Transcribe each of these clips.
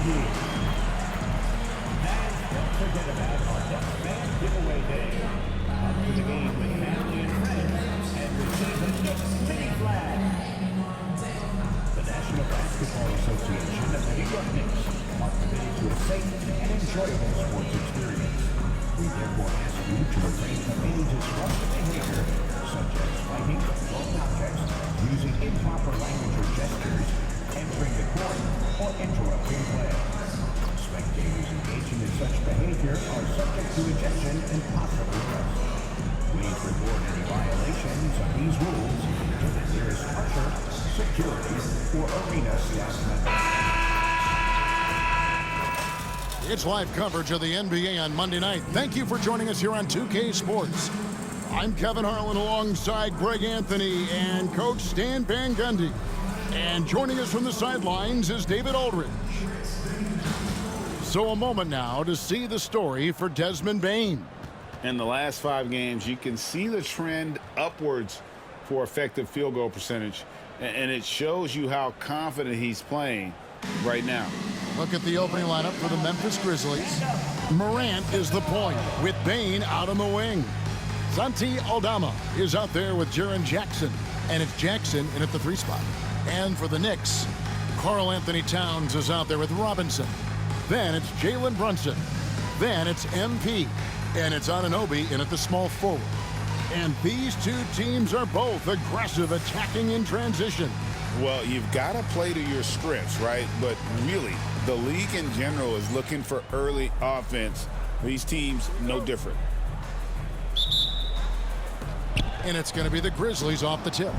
And don't forget about our next fan giveaway day. Come to the game with family and friends and receive a Knicks mini flag. The National Basketball Association and the New York Knicks are committed to a safe and enjoyable sports experience. We therefore ask you to refrain from any disruptive behavior, such as fighting, throwing objects, using improper language or gestures, entering the court, or interrupting play. Spectators engaging in such behavior are subject to ejection and possible arrest. Please report any violations of these rules to the nearest usher, security, or arena staff member. It's live coverage of the NBA on Monday night. Thank you for joining us here on 2K Sports. I'm Kevin Harlan alongside Greg Anthony and Coach Stan Van Gundy. And joining us from the sidelines is David Aldridge. So a moment now to see the story for Desmond Bane. In the last 5 games, you can see the trend upwards for effective field goal percentage. And it shows you how confident he's playing right now. Look at the opening lineup for the Memphis Grizzlies. Morant is the point with Bane out on the wing. Santi Aldama is out there with Jaren Jackson. And it's Jackson in at the 3 spot. And for the Knicks, Karl Anthony Towns is out there with Robinson. Then it's Jalen Brunson. Then it's MP. And it's Anunoby in at the small forward. And these two teams are both aggressive, attacking in transition. Well, you've got to play to your strengths, right? But really, the league in general is looking for early offense. These teams, no different. And it's going to be the Grizzlies off the tip.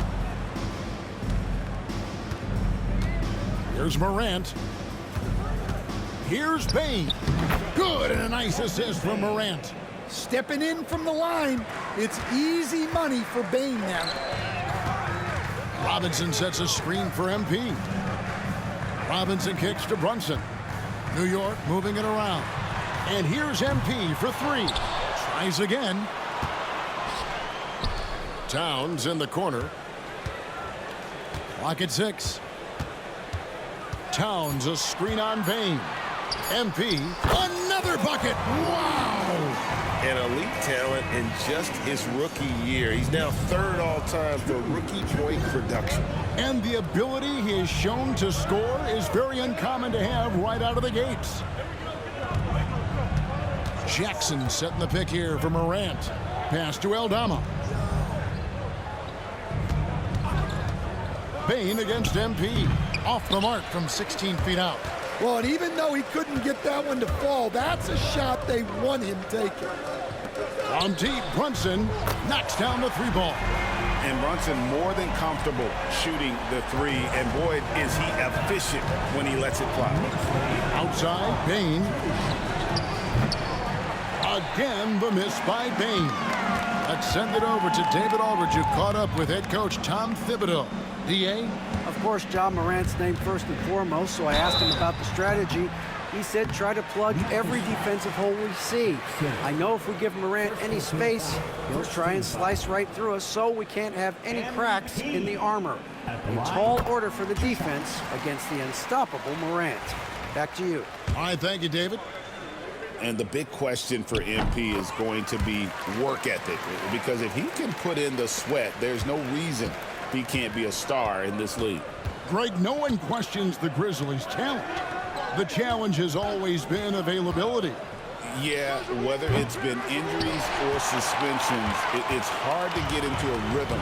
Here's Morant. Here's Bane. Good, and a nice assist from Morant. Stepping in from the line. It's easy money for Bane now. Robinson sets a screen for MP. Robinson kicks to Brunson. New York moving it around. And here's MP for 3. Tries again. Towns in the corner. Clock at 6. Towns a screen on Bane. MP, another bucket. Wow! An elite talent in just his rookie year. He's now 3rd all-time for rookie point production. And the ability he has shown to score is very uncommon to have right out of the gates. Jackson setting the pick here for Morant. Pass to Aldama. Bane against MP. Off the mark from 16 feet out. Well, and even though he couldn't get that one to fall, that's a shot they want him taking. On deep, Brunson knocks down the 3 ball. And Brunson more than comfortable shooting the 3. And boy, is he efficient when he lets it fly. Outside, Bane. Again, the miss by Bane. Let's send it over to David Aldridge, who caught up with head coach Tom Thibodeau. DA? Of course, John Morant's named first and foremost, so I asked him about the strategy. He said try to plug every defensive hole we see. I know if we give Morant any space, he'll try and slice right through us, so we can't have any cracks in the armor. A tall order for the defense against the unstoppable Morant. Back to you. All right, thank you, David. And the big question for MP is going to be work ethic. Because if he can put in the sweat, there's no reason he can't be a star in this league. Greg, no one questions the Grizzlies' talent. The challenge has always been availability. Yeah, whether it's been injuries or suspensions, it's hard to get into a rhythm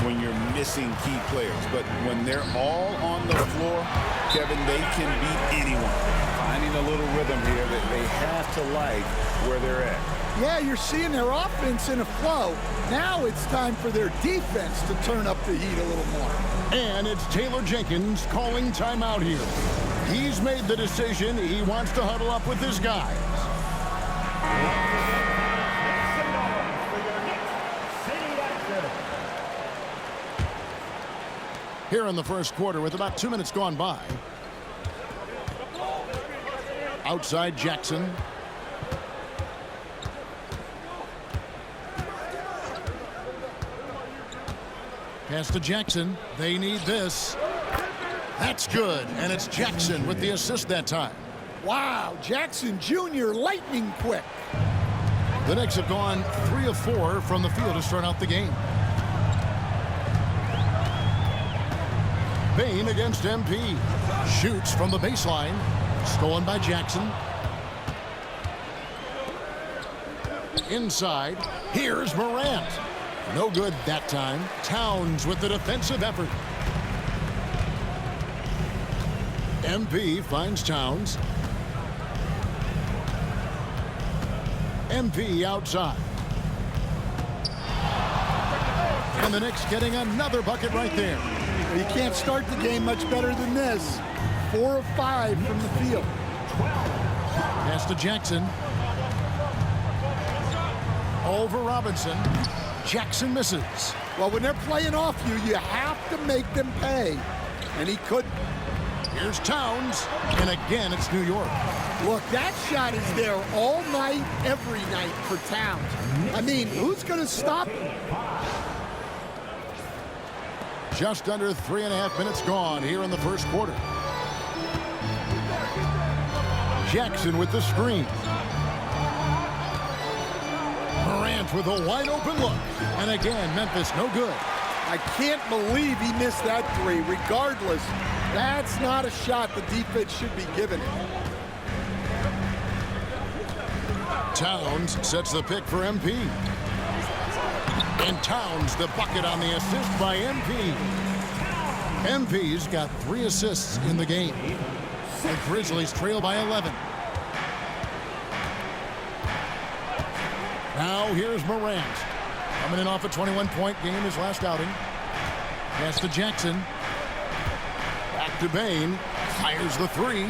when you're missing key players. But when they're all on the floor, Kevin, they can beat anyone. Finding a little rhythm here that they have to like where they're at. Yeah, you're seeing their offense in a flow. Now it's time for their defense to turn up the heat a little more. And it's Taylor Jenkins calling timeout here. He's made the decision he wants to huddle up with his guys. Here in the first quarter with about 2 minutes gone by. Outside Jackson. Pass to Jackson. They need this. That's good. And it's Jackson with the assist that time. Wow, Jackson Jr. lightning quick. The Knicks have gone 3 of 4 from the field to start out the game. Bain against MP. Shoots from the baseline. Stolen by Jackson. Inside. Here's Morant. No good that time. Towns with the defensive effort. MP finds Towns. MP outside. And the Knicks getting another bucket right there. You can't start the game much better than this. 4 of 5 from the field. Pass to Jackson. Over Robinson. Jackson misses. Well, when they're playing off you, you have to make them pay. And he couldn't. Here's Towns. And again, it's New York. Look, that shot is there all night, every night for Towns. I mean, who's going to stop him? Just under 3.5 minutes gone here in the first quarter. Jackson with the screen. Morant with a wide open look. And again, Memphis no good. I can't believe he missed that three. Regardless, that's not a shot the defense should be giving him. Towns sets the pick for MP. And Towns the bucket on the assist by MP. MP's got 3 assists in the game. The Grizzlies trail by 11. Now here's Morant. Coming in off a 21-point game his last outing. Pass to Jackson. Back to Bain. Fires the 3.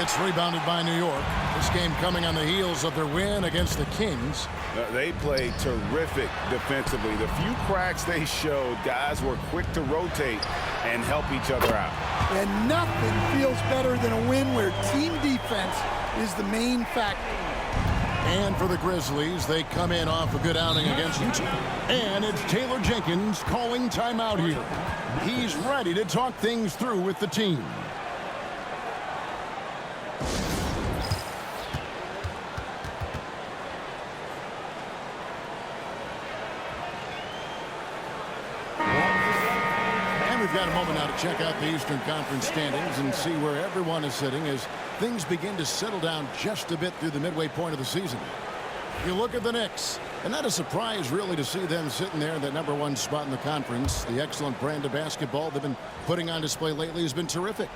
It's rebounded by New York. This game coming on the heels of their win against the Kings. They played terrific defensively. The few cracks they showed, guys were quick to rotate and help each other out. And nothing feels better than a win where team defense is the main factor. And for the Grizzlies, they come in off a good outing against Utah. And it's Taylor Jenkins calling timeout here. He's ready to talk things through with the team. We've got a moment now to check out the Eastern Conference standings and see where everyone is sitting as things begin to settle down just a bit through the midway point of the season. You look at the Knicks, and not a surprise really to see them sitting there in that #1 spot in the conference. The excellent brand of basketball they've been putting on display lately has been terrific.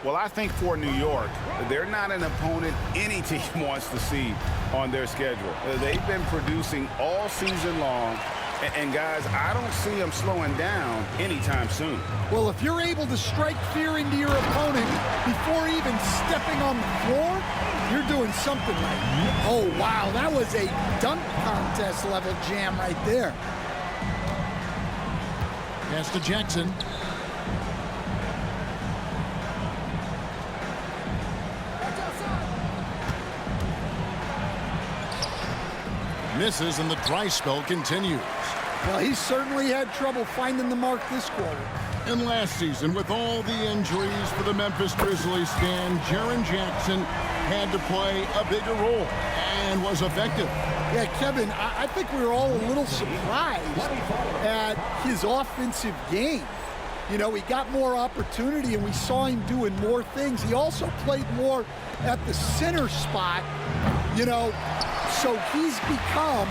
Well, I think for New York, they're not an opponent any team wants to see on their schedule. They've been producing all season long. And guys, I don't see them slowing down anytime soon. Well, if you're able to strike fear into your opponent before even stepping on the floor, you're doing something right. Oh, wow, that was a dunk contest level jam right there. Pass to Jackson. Misses and the dry spell continues. Well, he certainly had trouble finding the mark this quarter. And last season, with all the injuries for the Memphis Grizzlies, Stan, Jaren Jackson had to play a bigger role and was effective. Yeah, Kevin, I think we were all a little surprised at his offensive game. You know, he got more opportunity and we saw him doing more things. He also played more at the center spot, you know, so he's become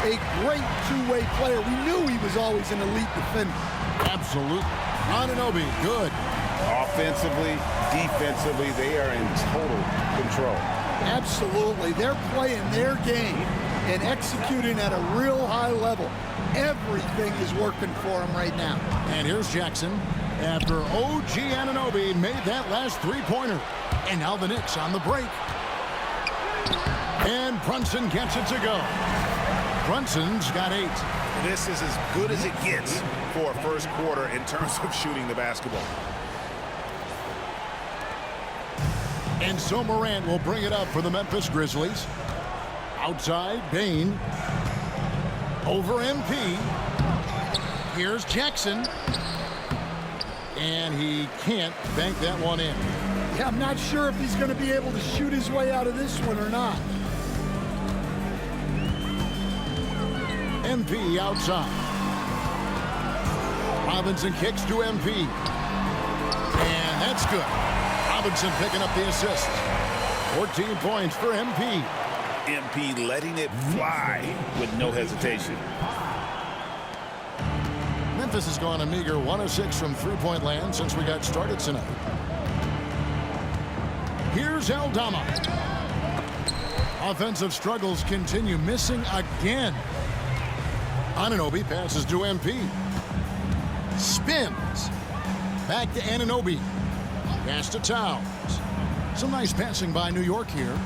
a great two-way player. We knew he was always an elite defender. Absolutely. Anunoby, good. Offensively, defensively, they are in total control. Absolutely. They're playing their game and executing at a real high level. Everything is working for him right now. And here's Jackson after OG Anunoby made that last three-pointer. And now the Knicks on the break. And Brunson gets it to go. Brunson's got 8. This is as good as it gets for a first quarter in terms of shooting the basketball. And so Morant will bring it up for the Memphis Grizzlies. Outside, Bain. Over MP. Here's Jackson. And he can't bank that one in. Yeah, I'm not sure if he's going to be able to shoot his way out of this one or not. MP outside. Robinson kicks to MP. And that's good. Robinson picking up the assist. 14 points for MP. MP letting it fly with no hesitation. Memphis has gone a meager 1 of 6 from three-point land since we got started tonight. Here's Aldama. Offensive struggles continue, missing again. Anunoby passes to MP. Spins. Back to Anunoby. Pass to Towns. Some nice passing by New York here.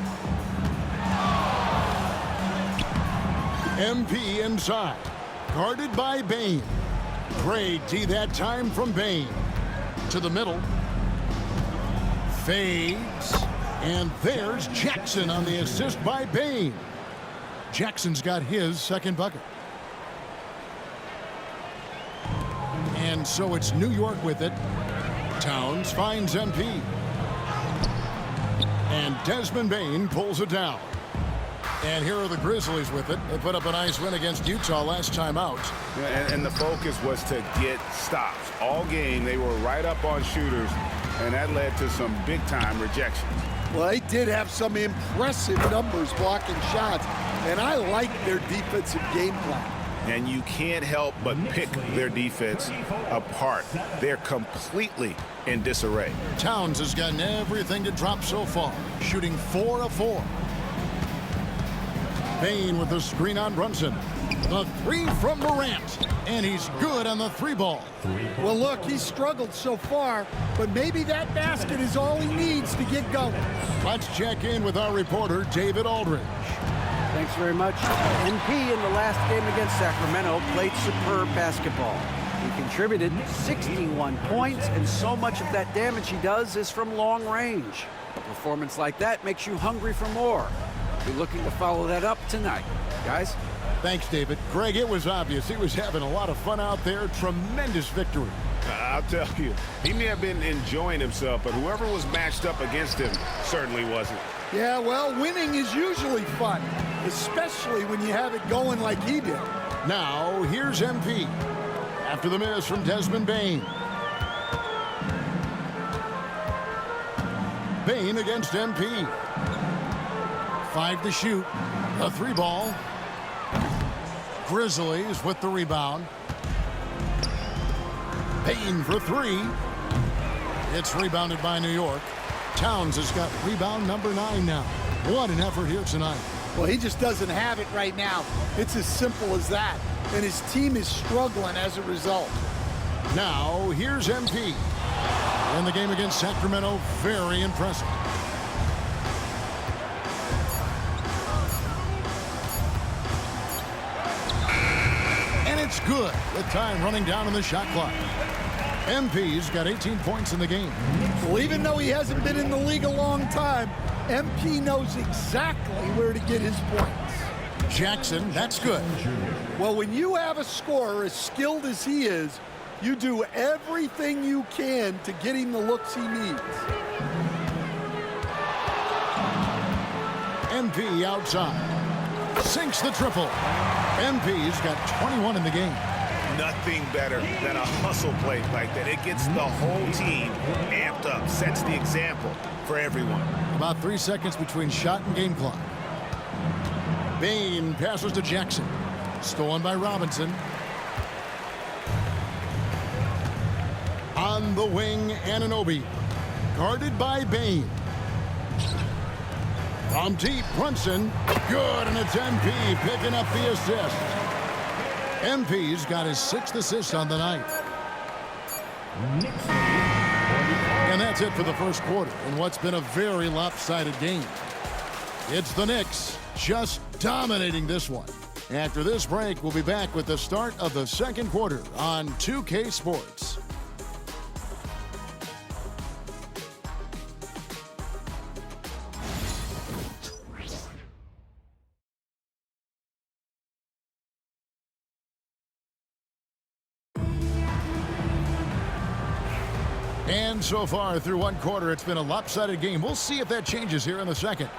MP inside. Guarded by Bane. Great D that time from Bane. To the middle. Fades. And there's Jackson on the assist by Bane. Jackson's got his second bucket. And so it's New York with it. Towns finds MP. And Desmond Bane pulls it down. And here are the Grizzlies with it. They put up a nice win against Utah last time out. And the focus was to get stops. All game, they were right up on shooters, and that led to some big-time rejections. Well, they did have some impressive numbers blocking shots, and I like their defensive game plan. And you can't help but pick their defense apart. They're completely in disarray. Towns has gotten everything to drop so far, shooting 4 of 4. Bane with the screen on Brunson. The three from Morant, and he's good on the three ball. Well, look, he's struggled so far, but maybe that basket is all he needs to get going. Let's check in with our reporter, David Aldridge. Thanks very much. NP in the last game against Sacramento played superb basketball. He contributed 61 points, and so much of that damage he does is from long range. A performance like that makes you hungry for more. Be looking to follow that up tonight. Guys? Thanks, David. Greg, it was obvious he was having a lot of fun out there. Tremendous victory. I'll tell you, he may have been enjoying himself, but whoever was matched up against him certainly wasn't. Yeah, well, winning is usually fun, especially when you have it going like he did. Now, here's MP. After the miss from Desmond Bane. Bane against MP. 5 to shoot. A three ball. Grizzlies with the rebound. Bane for 3. It's rebounded by New York. Towns has got rebound number 9 now. What an effort here tonight. Well, he just doesn't have it right now. It's as simple as that. And his team is struggling as a result. Now, here's MP. In the game against Sacramento, very impressive. And it's good with time running down on the shot clock. MP's got 18 points in the game. Well, even though he hasn't been in the league a long time, MP knows exactly where to get his points. Jackson, that's good. Well, when you have a scorer as skilled as he is, you do everything you can to get him the looks he needs. MP outside. Sinks the triple. MP's got 21 in the game. Nothing better than a hustle play like that. It gets the whole team amped up, sets the example for everyone. About 3 seconds between shot and game clock. Bane passes to Jackson. Stolen by Robinson. On the wing, Anunoby. Guarded by Bane. From deep, Brunson. Good, and it's MP picking up the assist. MP's got his 6th assist on the night. And that's it for the first quarter in what's been a very lopsided game. It's the Knicks just dominating this one. After this break, we'll be back with the start of the second quarter on 2K Sports. And so far through one quarter, it's been a lopsided game. We'll see if that changes here in the second.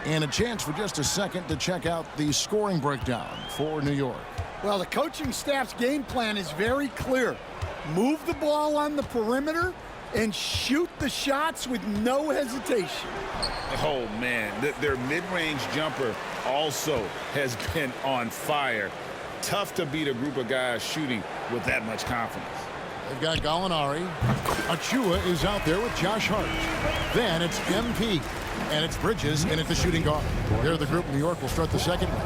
And a chance for just a second to check out the scoring breakdown for New York. Well, the coaching staff's game plan is very clear. Move the ball on the perimeter and shoot the shots with no hesitation. Oh, man, their mid-range jumper also has been on fire. Tough to beat a group of guys shooting with that much confidence. They've got Gallinari. a.k.a. is out there with Josh Hart. Then it's MP. And it's Bridges in at the shooting guard. They're the group New York will start the second with.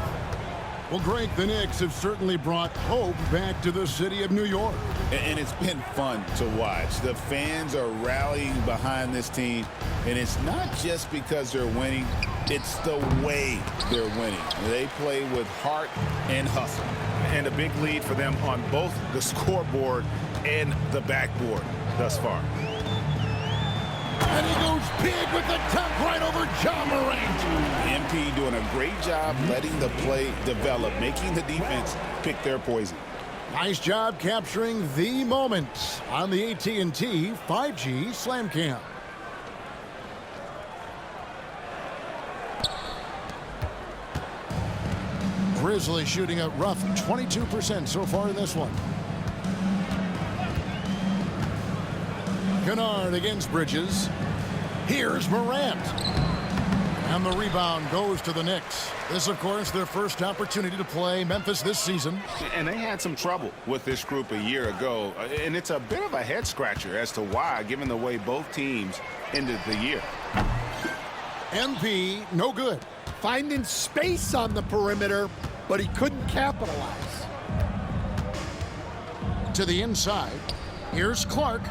Well, Greg, the Knicks have certainly brought hope back to the city of New York. And it's been fun to watch. The fans are rallying behind this team. And it's not just because they're winning. It's the way they're winning. They play with heart and hustle. And a big lead for them on both the scoreboard and the backboard thus far. And he goes big with the dunk right over Ja Morant. MP doing a great job letting the play develop, making the defense pick their poison. Nice job capturing the moment on the AT&T 5G Slam Cam. Grizzlies shooting a rough 22% so far in this one. Kennard against Bridges. Here's Morant. And the rebound goes to the Knicks. This, of course, their first opportunity to play Memphis this season. And they had some trouble with this group a year ago. And it's a bit of a head-scratcher as to why, given the way both teams ended the year. MP, no good. Finding space on the perimeter, but he couldn't capitalize. To the inside. Here's Clark.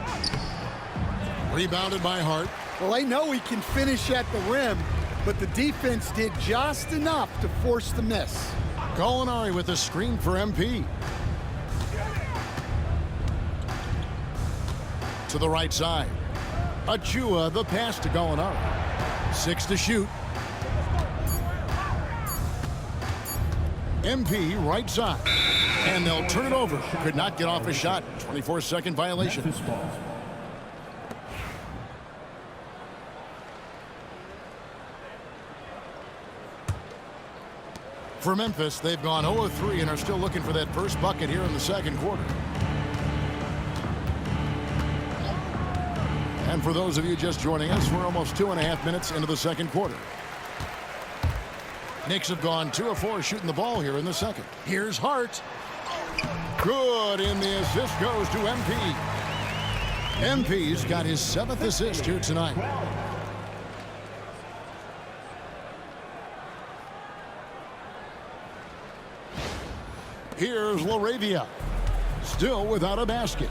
Rebounded by Hart. Well, they know he can finish at the rim, but the defense did just enough to force the miss. Gallinari with a screen for MP. To the right side. a.k.a. the pass to Gallinari. 6 to shoot. MP right side. And they'll turn it over. Could not get off a shot. 24-second violation. For Memphis, they've gone 0-3 and are still looking for that first bucket here in the second quarter. And for those of you just joining us, we're almost 2.5 minutes into the second quarter. Knicks have gone 2 of 4 shooting the ball here in the second. Here's Hart. Good, and the assist goes to MP. MP's got his 7th assist here tonight. Here's LaRavia. Still without a basket.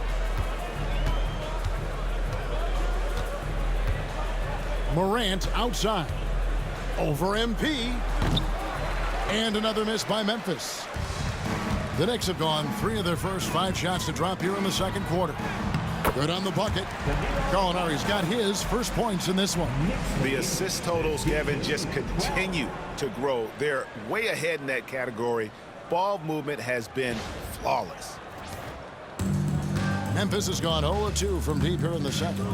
Morant outside. Over MP. And another miss by Memphis. The Knicks have gone 3 of their first 5 shots to drop here in the second quarter. Good on the bucket. Gallinari's got his first points in this one. The assist totals, Kevin, just continue to grow. They're way ahead in that category. Ball movement has been flawless. Memphis has gone 0-2 from deep here in the second.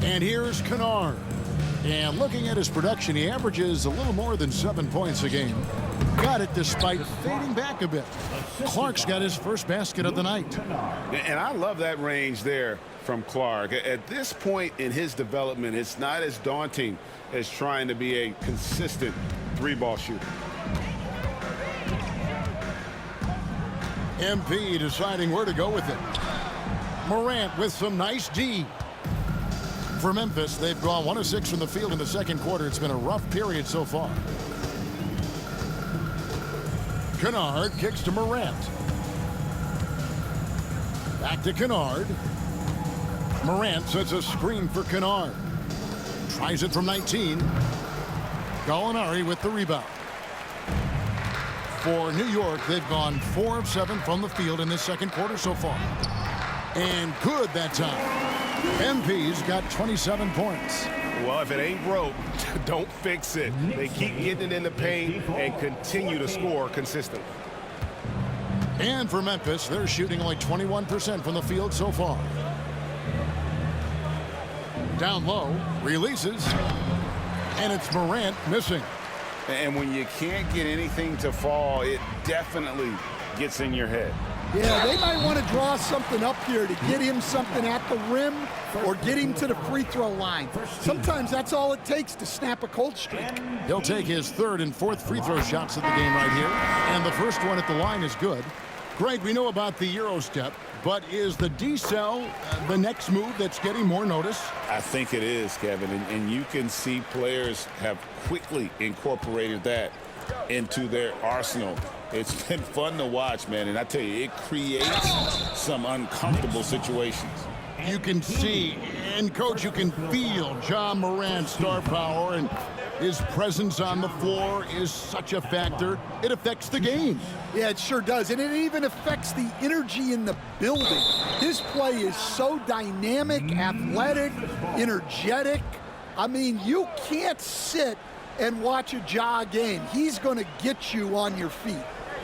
And here's Kennard. And looking at his production, he averages a little more than 7 points a game. Got it despite fading back a bit. Clark's got his first basket of the night. And I love that range there from Clark. At this point in his development, it's not as daunting as trying to be a consistent 3-ball shooter. MP deciding where to go with it. Morant with some nice D. For Memphis, they've gone 1 of 6 from the field in the second quarter. It's been a rough period so far. Kennard kicks to Morant. Back to Kennard. Morant sets a screen for Kennard. Tries it from 19. Gallinari with the rebound. For New York, they've gone 4 of 7 from the field in this second quarter so far. And good that time. MP's got 27 points. Well, if it ain't broke, don't fix it. They keep getting it in the paint and continue to score consistently. And for Memphis, they're shooting only 21% from the field so far. Down low, releases, and it's Morant missing. And when you can't get anything to fall, it definitely gets in your head. Yeah, they might want to draw something up here to get him something at the rim or get him to the free throw line. Sometimes that's all it takes to snap a cold streak. He'll take his third and fourth free throw shots of the game right here. And the first one at the line is good. Greg, we know about the Euro step, but is the decel the next move that's getting more notice? I think it is, Kevin, and you can see players have quickly incorporated that into their arsenal. It's been fun to watch, man, and I tell you, it creates some uncomfortable situations. You can see, and Coach, you can feel John Morant's star power, and his presence on the floor is such a factor. It affects the game. Yeah, it sure does, and it even affects the energy in the building. His play is so dynamic, athletic, energetic. I mean, you can't sit and watch a Ja game. He's going to get you on your feet.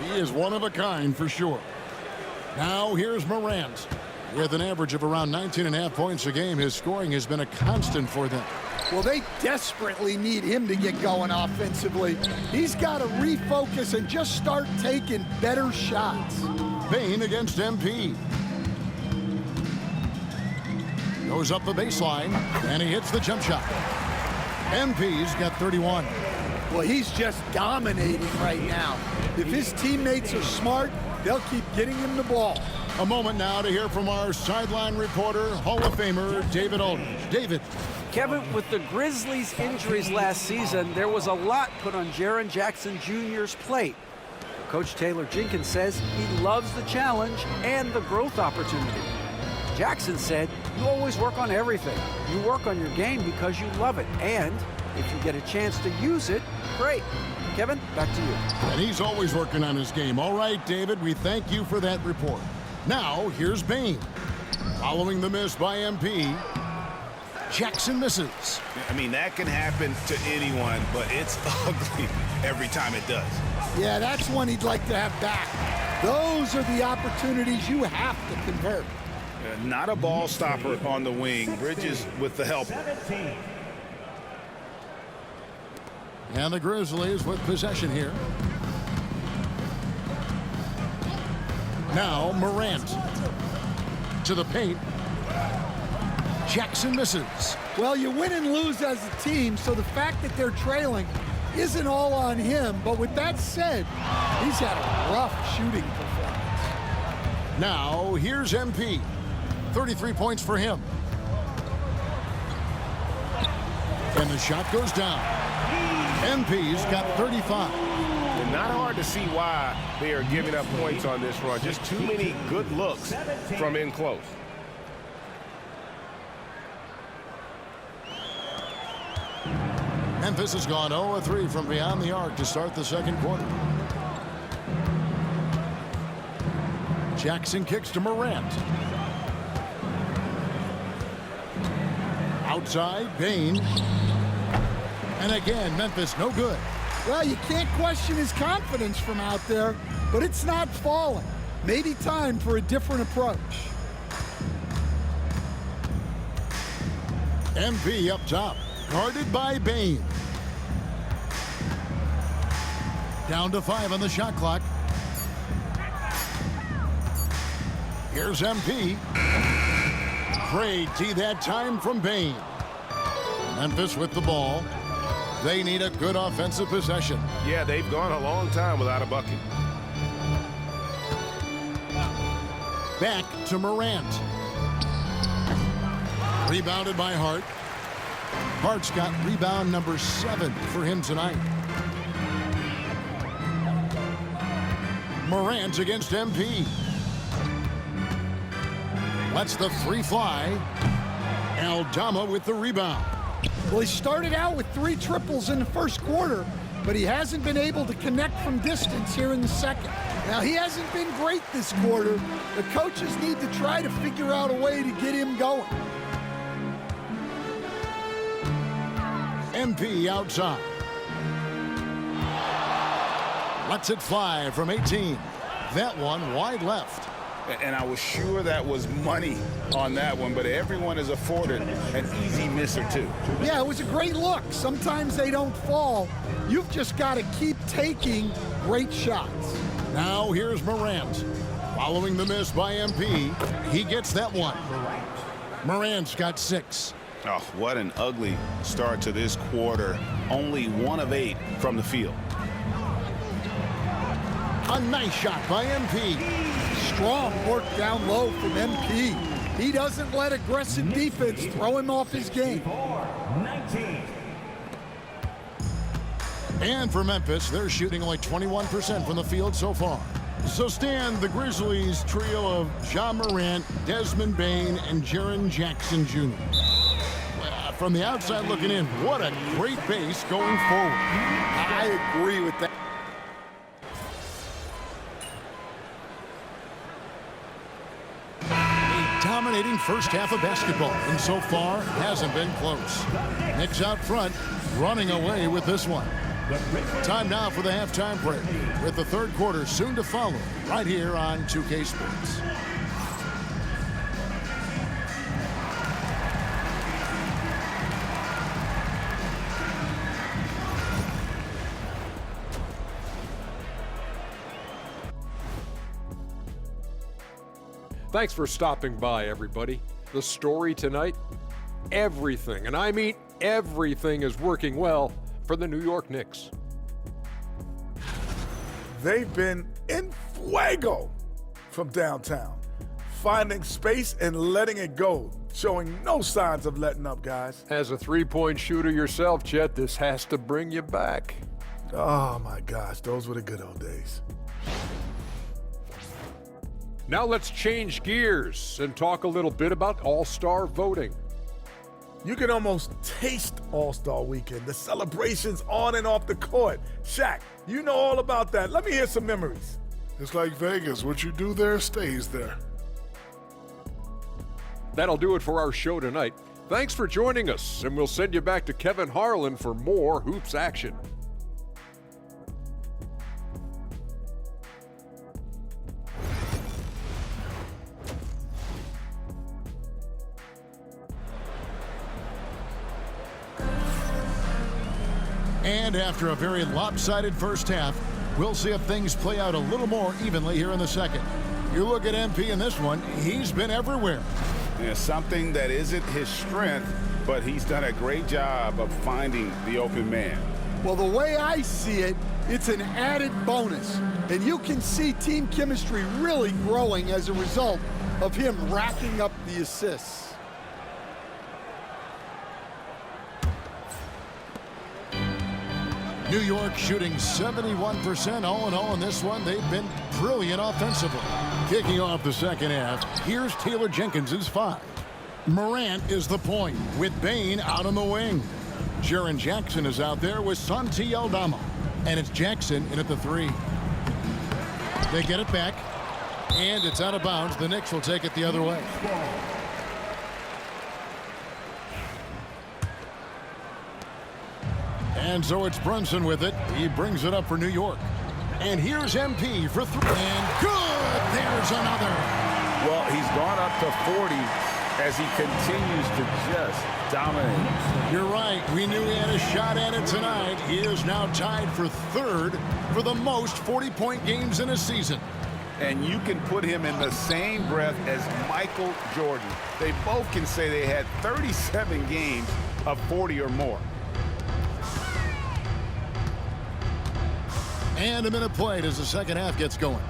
He is one of a kind for sure. Now here's Morant. With an average of around 19.5 points a game, his scoring has been a constant for them. Well, they desperately need him to get going offensively. He's got to refocus and just start taking better shots. Bane against MP. Goes up the baseline, and he hits the jump shot. MP's got 31. Well, he's just dominating right now. If his teammates are smart, they'll keep getting him the ball. A moment now to hear from our sideline reporter, Hall of Famer David Aldridge. David. Kevin, with the Grizzlies' injuries last season, there was a lot put on Jaren Jackson Jr.'s plate. Coach Taylor Jenkins says he loves the challenge and the growth opportunity. Jackson said, "You always work on everything. You work on your game because you love it. And if you get a chance to use it, great." Kevin, back to you. And he's always working on his game. All right, David, we thank you for that report. Now, here's Bane. Following the miss by MP, Jackson misses. I mean, that can happen to anyone, but it's ugly every time it does. Yeah, that's one he'd like to have back. Those are the opportunities you have to convert. Not a ball stopper on the wing. Bridges with the help. And the Grizzlies with possession here. Now Morant to the paint. Jackson misses. Well, you win and lose as a team, so the fact that they're trailing isn't all on him. But with that said, he's had a rough shooting performance. Now here's MP. 33 points for him. And the shot goes down. MP's got 35. And not hard to see why they are giving up points on this run. Just too many good looks from in close. Memphis has gone 0-3 from beyond the arc to start the second quarter. Jackson kicks to Morant. Outside, Bane. And again, Memphis no good. Well, you can't question his confidence from out there, but it's not falling. Maybe time for a different approach. MP up top, guarded by Bane. Down to 5 on the shot clock. Here's MP. Great D that time from Bane. Memphis with the ball. They need a good offensive possession. Yeah, they've gone a long time without a bucket. Back to Morant. Rebounded by Hart. Hart's got rebound number 7 for him tonight. Morant against MP. Lets the three fly. Aldama with the rebound. Well, he started out with 3 triples in the first quarter, but he hasn't been able to connect from distance here in the second. Now, he hasn't been great this quarter. The coaches need to try to figure out a way to get him going. MP outside. Lets it fly from 18. that one wide left. And I was sure that was money on that one, but everyone is afforded an easy miss or two. Yeah, it was a great look. Sometimes they don't fall. You've just got to keep taking great shots. Now here's Morant. Following the miss by MP, he gets that one. Morant's got 6. Oh, what an ugly start to this quarter. Only 1 of 8 from the field. A nice shot by MP. Strong work down low from MP. He doesn't let aggressive defense throw him off his game. 19. And for Memphis, they're shooting only 21% from the field so far. So Stan, the Grizzlies trio of Ja Morant, Desmond Bane, and Jaren Jackson Jr. From the outside looking in, what a great base going forward. I agree with that. A dominating first half of basketball, and so far hasn't been close. Knicks out front, running away with this one. Time now for the halftime break, with the third quarter soon to follow, right here on 2K Sports. Thanks for stopping by, everybody. The story tonight, everything, and I mean everything, is working well for the New York Knicks. They've been in fuego from downtown, finding space and letting it go, showing no signs of letting up, guys. As a three-point shooter yourself, Chet, this has to bring you back. Oh my gosh, those were the good old days. Now let's change gears and talk a little bit about All-Star voting. You can almost taste All-Star Weekend, the celebrations on and off the court. Shaq, you know all about that. Let me hear some memories. It's like Vegas. What you do there stays there. That'll do it for our show tonight. Thanks for joining us, and we'll send you back to Kevin Harlan for more hoops action. And after a very lopsided first half, we'll see if things play out a little more evenly here in the second. You look at MP in this one, he's been everywhere. Yeah, something that isn't his strength, but he's done a great job of finding the open man. Well, the way I see it, it's an added bonus. And you can see team chemistry really growing as a result of him racking up the assists. New York shooting 71% all in all in this one. They've been brilliant offensively. Kicking off the second half, here's Taylor Jenkins' 5. Morant is the point with Bane out on the wing. Jaren Jackson is out there with Santi Aldama. And it's Jackson in at the 3. They get it back, and it's out of bounds. The Knicks will take it the other way. And so it's Brunson with it. He brings it up for New York. And here's MP for 3. And good! There's another. Well, he's gone up to 40 as he continues to just dominate. You're right. We knew he had a shot at it tonight. He is now tied for 3rd for the most 40-point games in a season. And you can put him in the same breath as Michael Jordan. They both can say they had 37 games of 40 or more. And a minute played as the second half gets going.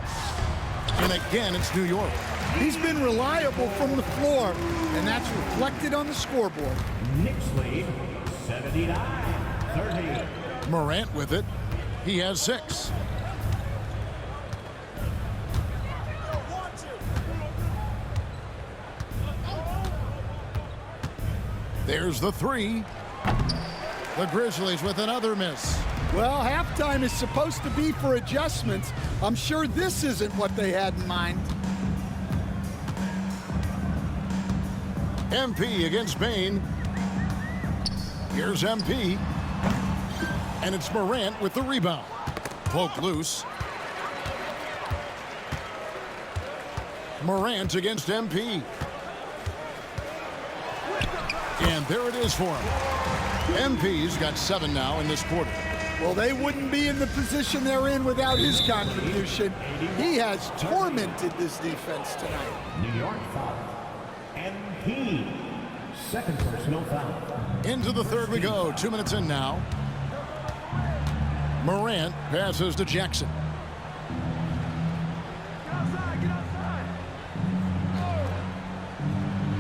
And again, it's New York. He's been reliable from the floor, and that's reflected on the scoreboard. Knicks lead 79-30. Morant with it. He has 6. There's the 3. The Grizzlies with another miss. Well, halftime is supposed to be for adjustments. I'm sure this isn't what they had in mind. MP against Bane. Here's MP. And it's Morant with the rebound. Poke loose. Morant against MP. And there it is for him. MP's got 7 now in this quarter. Well, they wouldn't be in the position they're in without his contribution. He has tormented this defense tonight. New York foul. MP. Second personal foul. Into the third we go. 2 minutes in now. Morant passes to Jackson.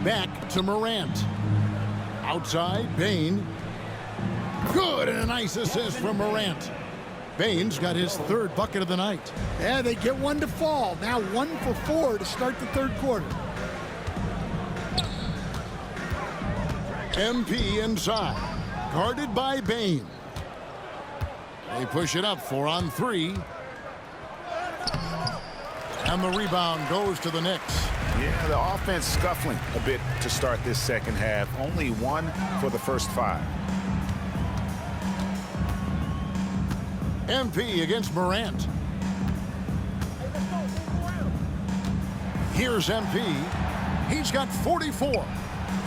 Back to Morant. Outside, Bane. Good, and a nice assist from Morant. Bane's got his 3rd bucket of the night. Yeah, they get one to fall. Now 1 for 4 to start the third quarter. MP inside. Guarded by Bane. They push it up 4 on 3. And the rebound goes to the Knicks. Yeah, the offense scuffling a bit to start this second half. Only 1 for the first 5. MP against Morant. Here's MP. He's got 44.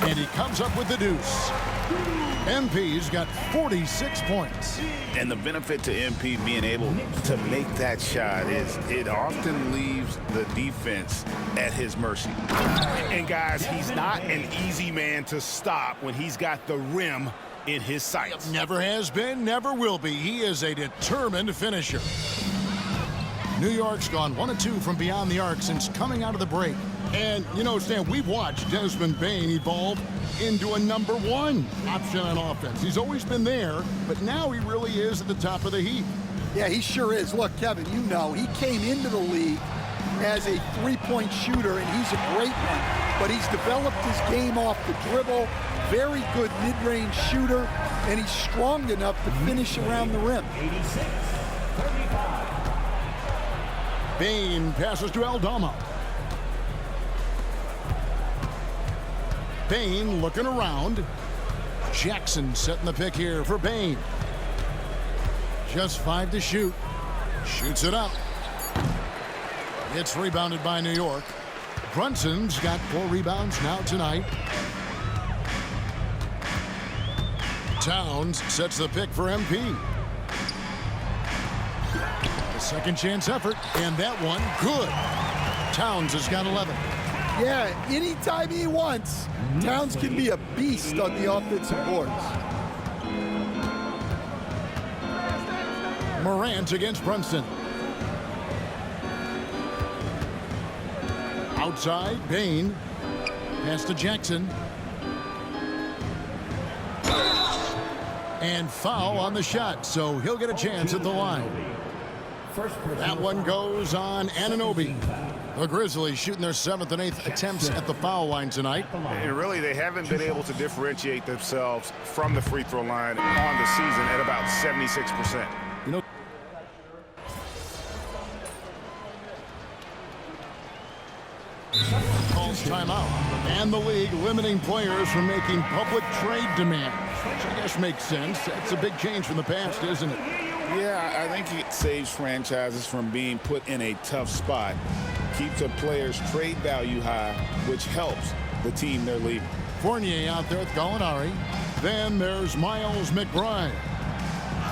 And he comes up with the deuce. MP's got 46 points. And the benefit to MP being able to make that shot is it often leaves the defense at his mercy. And guys, he's not an easy man to stop when he's got the rim in his sights. Never has been, never will be. He is a determined finisher. New York's gone 1 of 2 from beyond the arc since coming out of the break. And, you know, Stan, we've watched Desmond Bane evolve into a #1 option on offense. He's always been there, but now he really is at the top of the heap. Yeah, he sure is. Look, Kevin, you know, he came into the league as a 3-point shooter, and he's a great one. But he's developed his game off the dribble, very good mid-range shooter, and he's strong enough to finish around the rim. 86-35. Bane passes to Aldama. Bane looking around. Jackson setting the pick here for Bane. Just 5 to shoot. Shoots it up. It's rebounded by New York. Brunson's got 4 rebounds now tonight. Towns sets the pick for MP. A second chance effort, and that one good. Towns has got 11. Yeah, anytime he wants, Towns can be a beast on the offensive boards. Morant against Brunson. Outside, Bane. Pass to Jackson. And foul on the shot, so he'll get a chance at the line. That one goes on Anunoby. The Grizzlies shooting their 7th and 8th attempts at the foul line tonight. And really, they haven't been able to differentiate themselves from the free throw line on the season at about 76%. You know, calls timeout. And the league limiting players from making public trade demands, which I guess makes sense. That's a big change from the past, isn't it? Yeah, I think it saves franchises from being put in a tough spot. Keeps a player's trade value high, which helps the team they're leaving. Fournier out there with Gallinari. Then there's Miles McBride.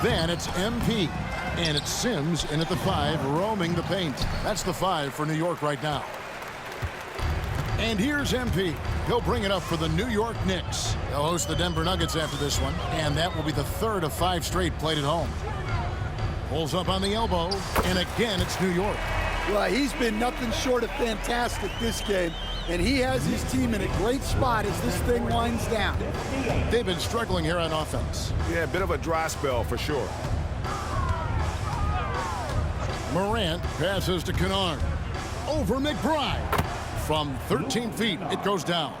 Then it's MP. And it's Sims in at the 5, roaming the paint. That's the 5 for New York right now. And here's MP. He'll bring it up for the New York Knicks. They'll host the Denver Nuggets after this one. And that will be the 3rd of 5 straight played at home. Pulls up on the elbow. And again, it's New York. Well, he's been nothing short of fantastic this game, and he has his team in a great spot as this thing winds down. They've been struggling here on offense. Yeah, a bit of a dry spell for sure. Morant passes to Kennard. Over McBride. From 13 feet, it goes down.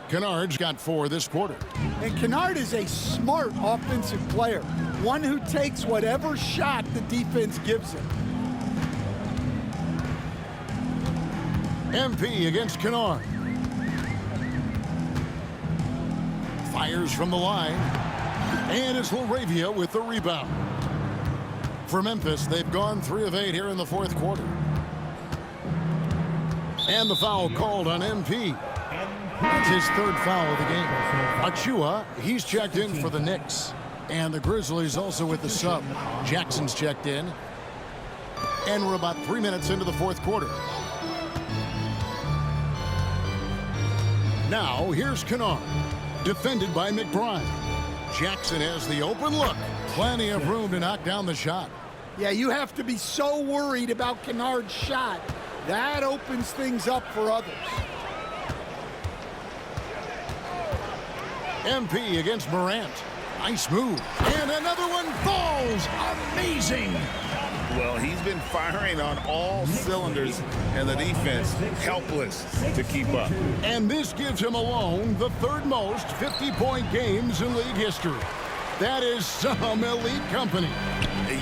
Kennard's got 4 this quarter. And Kennard is a smart offensive player, one who takes whatever shot the defense gives him. MP against Kennard. Fires from the line. And it's LaRavia with the rebound. For Memphis, they've gone 3 of 8 here in the 4th quarter. And the foul called on MP. That's his third foul of the game. Achua, he's checked in for the Knicks. And the Grizzlies also with the sub. Jackson's checked in. And we're about 3 minutes into the fourth quarter. Now, here's Kennard, defended by McBride. Jackson has the open look. Plenty of room to knock down the shot. Yeah, you have to be so worried about Kennard's shot. That opens things up for others. MP against Morant. Nice move. And another one falls. Amazing. Well, he's been firing on all cylinders, and the defense helpless to keep up. And this gives him alone the third most 50-point games in league history. That is some elite company.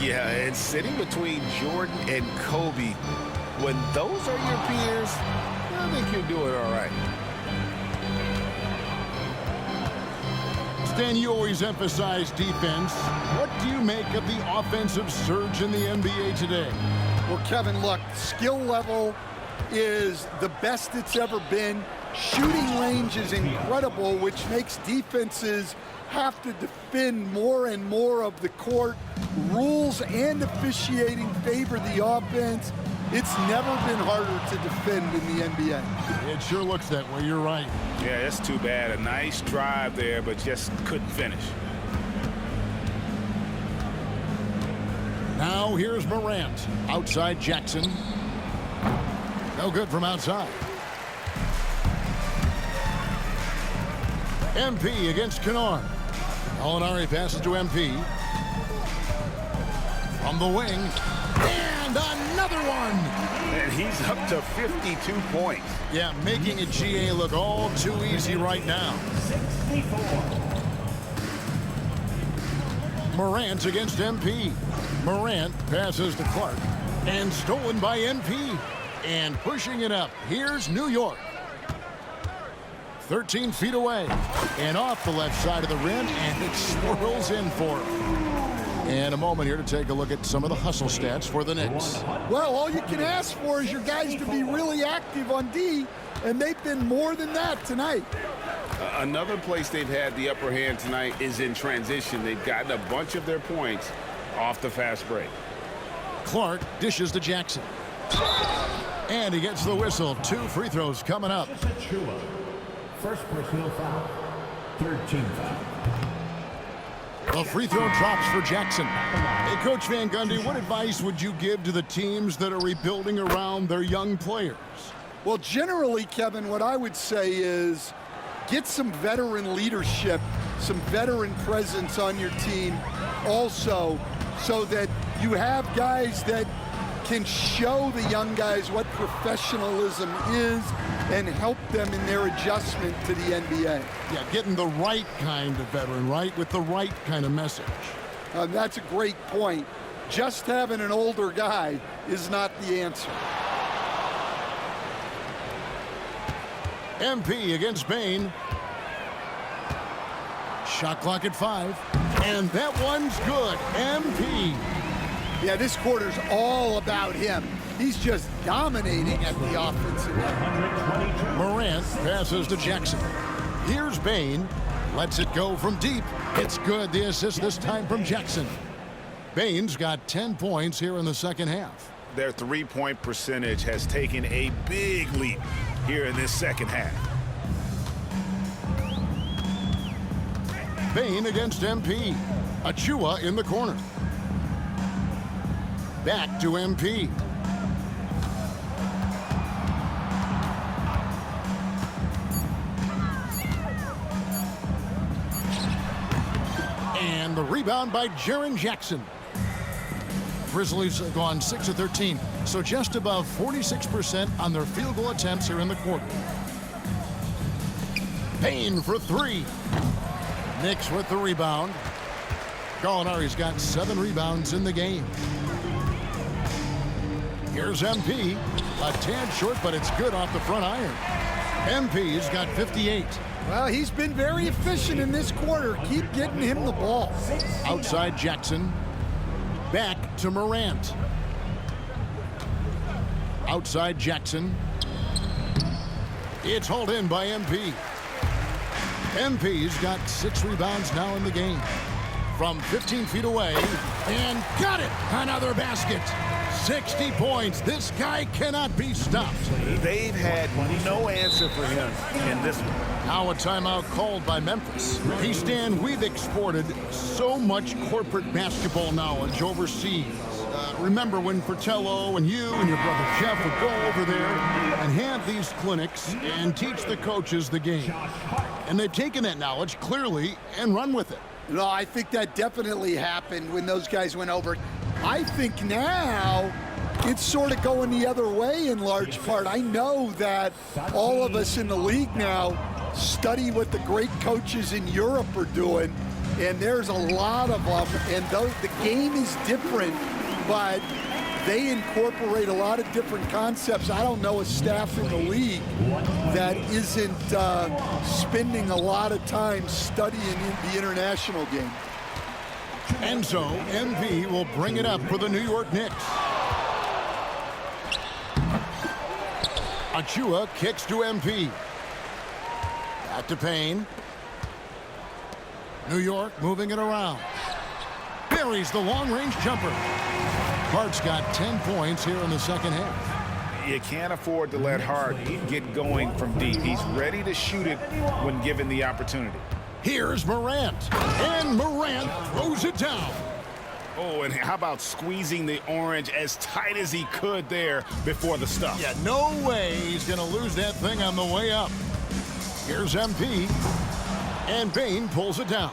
Yeah, and sitting between Jordan and Kobe, when those are your peers, I think you're doing all right. Stan, you always emphasize defense. What do you make of the offensive surge in the NBA today? Well, Kevin, look, skill level is the best it's ever been. Shooting range is incredible, which makes defenses have to defend more and more of the court. Rules and officiating favor the offense. It's never been harder to defend in the NBA. It sure looks that way. You're right. Yeah, that's too bad. A nice drive there, but just couldn't finish. Now here's Morant. Outside Jackson. No good from outside. MP against Kennard. Molinari passes to MP. From the wing. And another one. And he's up to 52 points. Yeah, making a GA look all too easy right now. 64. Morant against MP. Morant passes to Clark. And stolen by MP. And pushing it up. Here's New York. 13 feet away. And off the left side of the rim. And it swirls in for him. And a moment here to take a look at some of the hustle stats for the Knicks. Well, all you can ask for is your guys to be really active on D, and they've been more than that tonight. Another place they've had the upper hand tonight is in transition. They've gotten a bunch of their points off the fast break. Clark dishes to Jackson. And he gets the whistle. 2 free throws coming up. Achua. First personal foul. Third team foul. The free throw drops for Jackson. Hey, Coach Van Gundy, what advice would you give to the teams that are rebuilding around their young players? Well, generally, Kevin, what I would say is get some veteran leadership, some veteran presence on your team also, so that you have guys that can show the young guys what professionalism is and help them in their adjustment to the NBA. Yeah, getting the right kind of veteran, right, with the right kind of message. That's a great point. Just having an older guy is not the answer. MP against Bain. Shot clock at 5. And that one's good. MP. Yeah, this quarter's all about him. He's just dominating at the offensive end. Morant passes to Jackson. Here's Bain. Lets it go from deep. It's good. The assist this time from Jackson. Bain's got 10 points here in the second half. Their three-point percentage has taken a big leap here in this second half. Bain against MP. Achua in the corner. Back to MP. And the rebound by Jaren Jackson. Grizzlies have gone 6 of 13, so just above 46% on their field goal attempts here in the quarter. Bain for 3. Knicks with the rebound. Gallinari's got 7 rebounds in the game. Here's MP. A tad short, but it's good off the front iron. MP's got 58. Well, he's been very efficient in this quarter. Keep getting him the ball. Outside Jackson. Back to Morant. Outside Jackson. It's hauled in by MP. MP's got 6 rebounds now in the game. From 15 feet away, and got it! Another basket. 60 points. This guy cannot be stopped. They've had no answer for him in this one. Now a timeout called by Memphis. Hey, Stan, we've exported so much corporate basketball knowledge overseas. Remember when Fratello and you and your brother Jeff would go over there and have these clinics and teach the coaches the game. And they've taken that knowledge clearly and run with it. No, I think that definitely happened when those guys went over. I think now it's sort of going the other way in large part. I know that all of us in the league now study what the great coaches in Europe are doing, and there's a lot of them, and the game is different, but they incorporate a lot of different concepts. I don't know a staff in the league that isn't spending a lot of time studying the international game. And so, MV will bring it up for the New York Knicks. Achua kicks to MP. Back to Payne. New York moving it around. Buries the long-range jumper. Hart's got 10 points here in the second half. You can't afford to let Hart get going from deep. He's ready to shoot it when given the opportunity. Here's Morant. And Morant throws it down. Oh, and how about squeezing the orange as tight as he could there before the stuff? Yeah, no way he's going to lose that thing on the way up. Here's MP. And Bane pulls it down.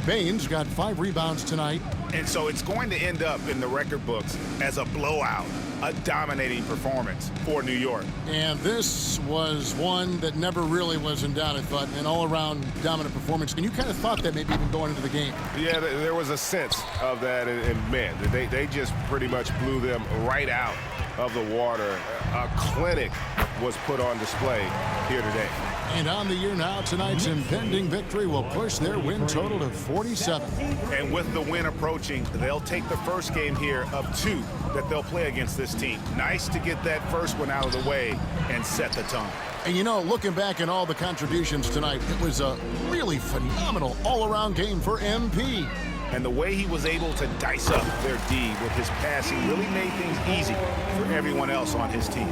Bane's got 5 rebounds tonight. And so it's going to end up in the record books as a blowout, a dominating performance for New York. And this was one that never really was in doubt, I thought, an all-around dominant performance. And you kind of thought that maybe even going into the game. Yeah, there was a sense of that, and man, they just pretty much blew them right out of the water. A clinic was put on display here today. And on the year now, tonight's impending victory will push their win total to 47. And with the win approaching, they'll take the first game here of 2 that they'll play against this team. Nice to get that first one out of the way and set the tone. And you know, looking back at all the contributions tonight, it was a really phenomenal all-around game for MP. And the way he was able to dice up their D with his passing really made things easy for everyone else on his team.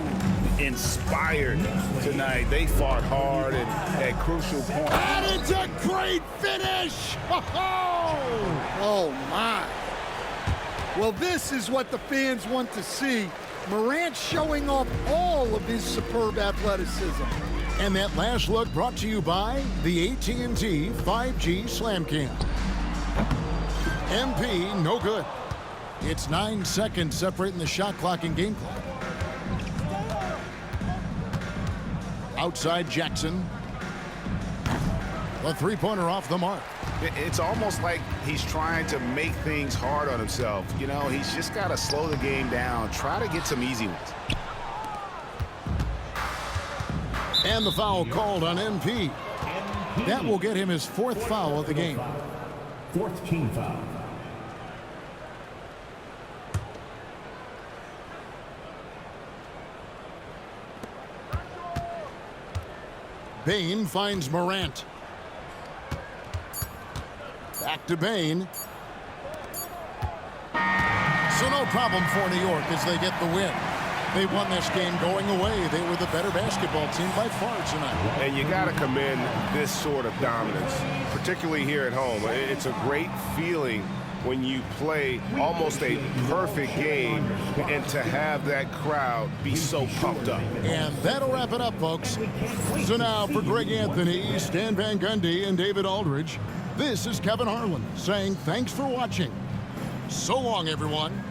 Inspired tonight. They fought hard and at crucial points. And it's a great finish! Oh, my. Well, this is what the fans want to see. Morant showing off all of his superb athleticism. And that last look brought to you by the AT&T 5G Slam Cam. MP, no good. It's 9 seconds separating the shot clock and game clock. Outside Jackson. The three-pointer off the mark. It's almost like he's trying to make things hard on himself. You know, he's just got to slow the game down, try to get some easy ones. And the foul called on MP. That will get him his 4th foul of the game. 4th team foul. Bane finds Morant. Back to Bane. So no problem for New York as they get the win. They won this game going away. They were the better basketball team by far tonight. And you got to commend this sort of dominance, particularly here at home. It's a great feeling when you play almost a perfect game and to have that crowd be so pumped up. And that'll wrap it up, folks. So now for Greg Anthony, Stan Van Gundy, and David Aldridge, this is Kevin Harlan saying thanks for watching. So long, everyone.